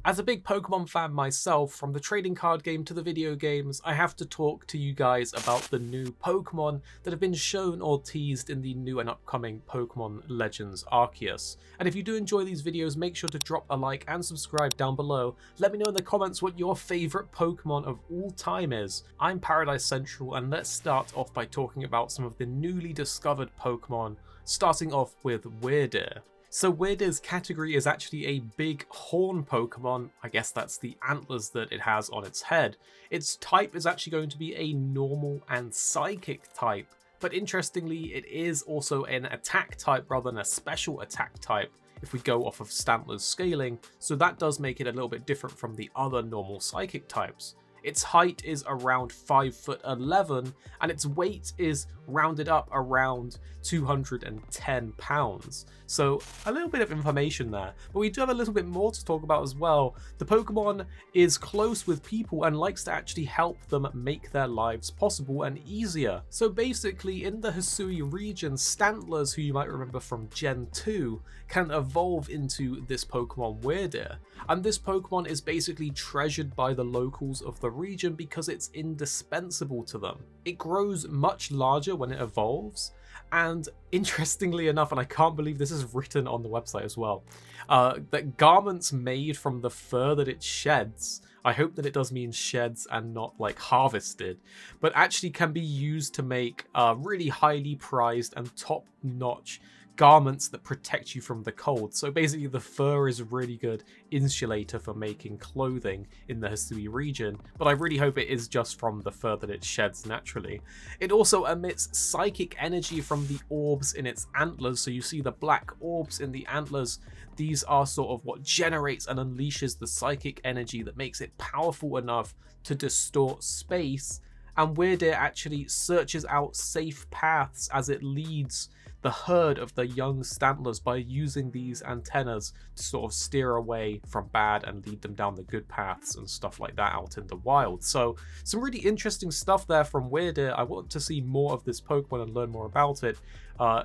As a big Pokemon fan myself, from the trading card game to the video games, I have to talk to you guys about the new Pokemon that have been shown or teased in the new and upcoming Pokemon Legends Arceus. And if you do enjoy these videos, make sure to drop a like and subscribe down below. Let me know in the comments what your favourite Pokemon of all time is. I'm Paradise Central, and let's start off by talking about some of the newly discovered Pokemon, starting off with WYRDEER. So WYRDEER's category is actually a big horn Pokemon. I guess that's the antlers that it has on its head. Its type is actually going to be a normal and psychic type, but interestingly it is also an attack type rather than a special attack type if we go off of Stantler's scaling, so that does make it a little bit different from the other normal psychic types. Its height is around 5'11", and its weight is rounded up around 210 pounds. So a little bit of information there, but we do have a little bit more to talk about as well. The Pokemon is close with people and likes to actually help them make their lives possible and easier. So basically in the Hisui region, Stantlers, who you might remember from Gen 2, can evolve into this Pokemon WYRDEER. And this Pokemon is basically treasured by the locals of the region because it's indispensable to them. It grows much larger when it evolves, and interestingly enough, and I can't believe this is written on the website as well, that garments made from the fur that it sheds, I hope that it does mean sheds and not like harvested, but actually can be used to make really highly prized and top-notch garments that protect you from the cold. So basically the fur is a really good insulator for making clothing in the Hisui region, but I really hope it is just from the fur that it sheds naturally. It also emits psychic energy from the orbs in its antlers, so you see the black orbs in the antlers. These are sort of what generates and unleashes the psychic energy that makes it powerful enough to distort space, and WYRDEER actually searches out safe paths as it leads the herd of the young Stantlers by using these antennas to sort of steer away from bad and lead them down the good paths and stuff like that out in the wild. So some really interesting stuff there from WYRDEER. I want to see more of this Pokemon and learn more about it.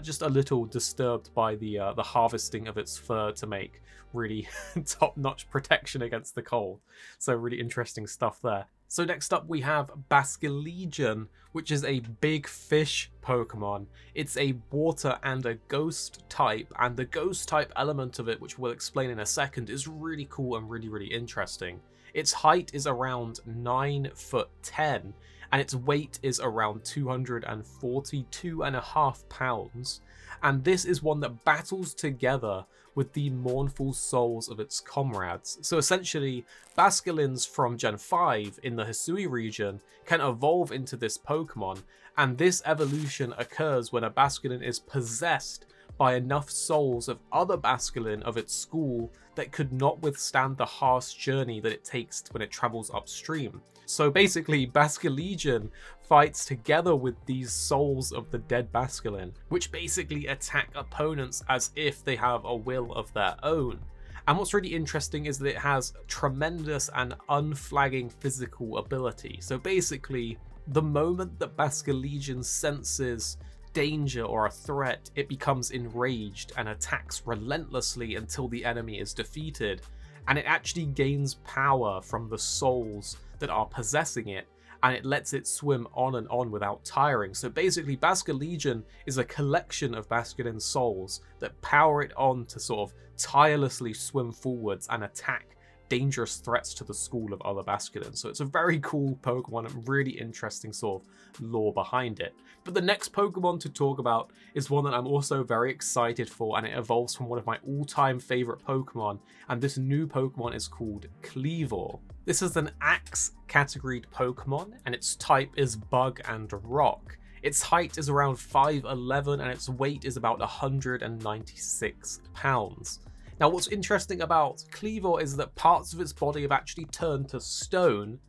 Just a little disturbed by the harvesting of its fur to make really top-notch protection against the cold. So really interesting stuff there. So next up we have BASCULEGION, which is a big fish Pokemon. It's a water and a ghost type, and the ghost type element of it, which we'll explain in a second, is really cool and really interesting. Its height is around 9'10", and its weight is around 242.5 pounds. And this is one that battles together with the mournful souls of its comrades. So essentially, Basculins from Gen 5 in the Hisui region can evolve into this Pokemon, and this evolution occurs when a Basculin is possessed by enough souls of other Basculin of its school that could not withstand the harsh journey that it takes when it travels upstream. So basically, BASCULEGION fights together with these souls of the dead Basculin, which basically attack opponents as if they have a will of their own. And what's really interesting is that it has tremendous and unflagging physical ability. So basically, the moment that BASCULEGION senses danger or a threat, it becomes enraged and attacks relentlessly until the enemy is defeated. And it actually gains power from the souls that are possessing it, and it lets it swim on and on without tiring. So basically, BASCULEGION is a collection of Basculin souls that power it on to sort of tirelessly swim forwards and attack dangerous threats to the school of other Basculins. So it's a very cool Pokemon and really interesting sort of lore behind it. But the next Pokemon to talk about is one that I'm also very excited for, and it evolves from one of my all-time favorite Pokemon, and this new Pokemon is called KLEAVOR. This is an Axe categoried Pokemon, and its type is Bug and Rock. Its height is around 5'11", and its weight is about 196 pounds. Now, what's interesting about KLEAVOR is that parts of its body have actually turned to stone,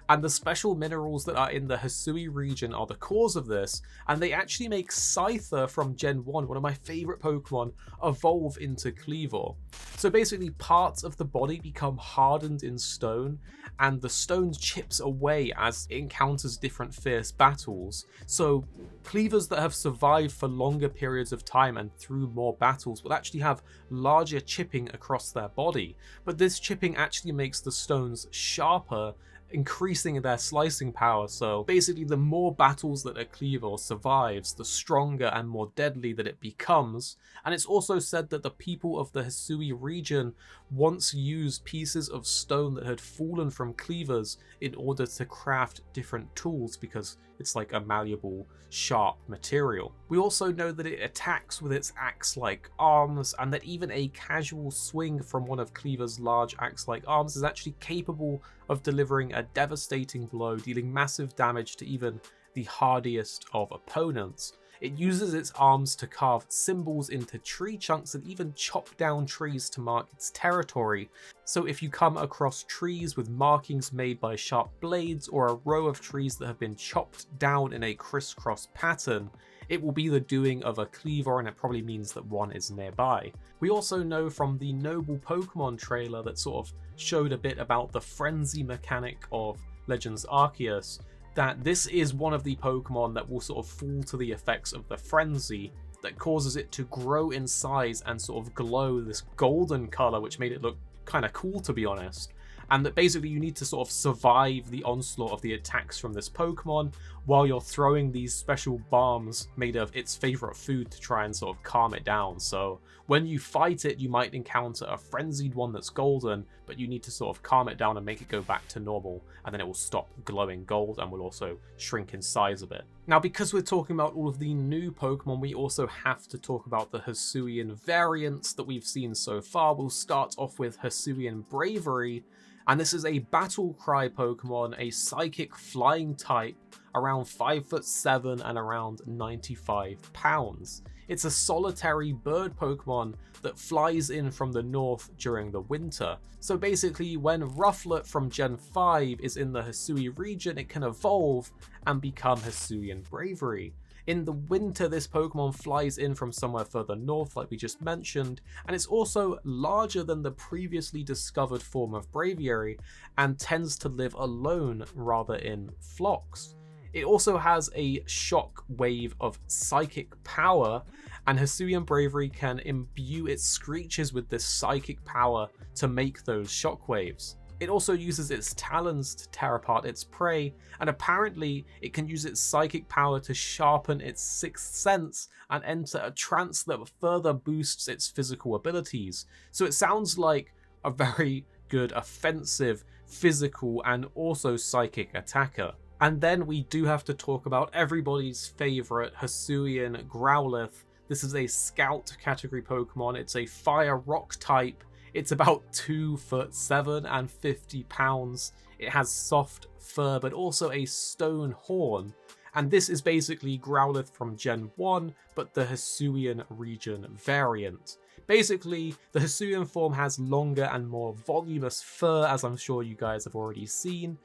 And the special minerals that are in the Hisui region are the cause of this, and they actually make Scyther from Gen 1, one of my favourite Pokemon, evolve into KLEAVOR. So basically parts of the body become hardened in stone, and the stone chips away as it encounters different fierce battles. So KLEAVORs that have survived for longer periods of time and through more battles will actually have larger chipping across their body, but this chipping actually makes the stones sharper, increasing their slicing power. So basically the more battles that a KLEAVOR survives, the stronger and more deadly that it becomes. And it's also said that the people of the Hisui region once used pieces of stone that had fallen from KLEAVORs in order to craft different tools, because it's like a malleable, sharp material. We also know that it attacks with its axe-like arms, and that even a casual swing from one of KLEAVOR's large axe-like arms is actually capable of delivering a devastating blow, dealing massive damage to even the hardiest of opponents. It uses its arms to carve symbols into tree chunks and even chop down trees to mark its territory. So if you come across trees with markings made by sharp blades, or a row of trees that have been chopped down in a crisscross pattern, it will be the doing of a KLEAVOR, and it probably means that one is nearby. We also know from the Noble Pokemon trailer that sort of showed a bit about the frenzy mechanic of Legends Arceus, that this is one of the Pokemon that will sort of fall to the effects of the frenzy that causes it to grow in size and sort of glow this golden color, which made it look kind of cool, to be honest. And that basically you need to sort of survive the onslaught of the attacks from this Pokemon while you're throwing these special bombs made of its favorite food to try and sort of calm it down. So when you fight it, you might encounter a frenzied one that's golden, but you need to sort of calm it down and make it go back to normal, and then it will stop glowing gold and will also shrink in size a bit. Now, because we're talking about all of the new Pokemon, we also have to talk about the Hisuian variants that we've seen so far. We'll start off with Hisuian Braviary, and this is a battle cry Pokemon, a psychic flying type, around 5'7" and around 95 pounds. It's a solitary bird Pokemon that flies in from the north during the winter. So basically, when Rufflet from Gen 5 is in the Hisui region, it can evolve and become Hisuian Braviary. In the winter, this Pokemon flies in from somewhere further north, like we just mentioned, and it's also larger than the previously discovered form of Braviary, and tends to live alone rather in flocks. It also has a shock wave of psychic power, and Hisuian Braviary can imbue its screeches with this psychic power to make those shock waves. It also uses its talons to tear apart its prey, and apparently it can use its psychic power to sharpen its sixth sense and enter a trance that further boosts its physical abilities. So it sounds like a very good offensive, physical, and also psychic attacker. And then we do have to talk about everybody's favourite Hisuian Growlithe. This is a Scout category Pokemon. It's a Fire Rock type. It's about 2'7" and 50 pounds. It has soft fur, but also a stone horn. And this is basically Growlithe from Gen 1, but the Hisuian region variant. Basically, the Hisuian form has longer and more voluminous fur, as I'm sure you guys have already seen.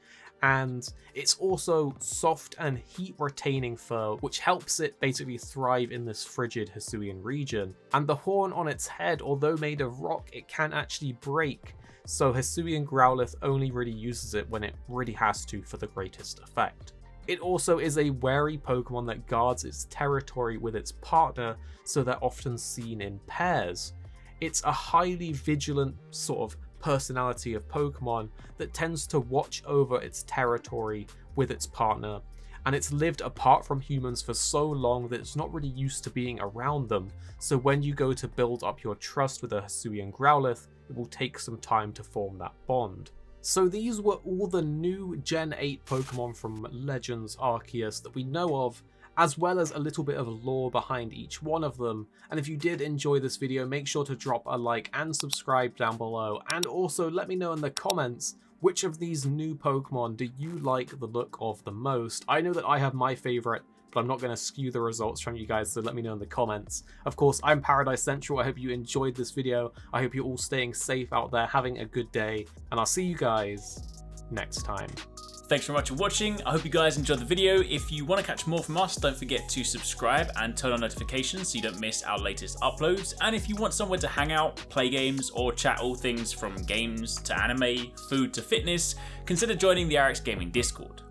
And it's also soft and heat-retaining fur, which helps it basically thrive in this frigid Hisuian region. And the horn on its head, although made of rock, it can actually break, so Hisuian Growlithe only really uses it when it really has to for the greatest effect. It also is a wary Pokemon that guards its territory with its partner, so they're often seen in pairs. It's a highly vigilant sort of personality of Pokemon that tends to watch over its territory with its partner, and it's lived apart from humans for so long that it's not really used to being around them, so when you go to build up your trust with a Hisuian Growlithe, it will take some time to form that bond. So these were all the new Gen 8 Pokemon from Legends Arceus that we know of, as well as a little bit of lore behind each one of them. And if you did enjoy this video, make sure to drop a like and subscribe down below, and also let me know in the comments which of these new Pokemon do you like the look of the most. I know that I have my favourite, but I'm not going to skew the results from you guys, so let me know in the comments. Of course, I'm Paradise Central. I hope you enjoyed this video. I hope you're all staying safe out there, having a good day, and I'll see you guys next time. Thanks very much for watching. I hope you guys enjoyed the video. If you want to catch more from us, don't forget to subscribe and turn on notifications so you don't miss our latest uploads. And if you want somewhere to hang out, play games, or chat all things from games to anime, food to fitness, consider joining the HyperX Gaming Discord.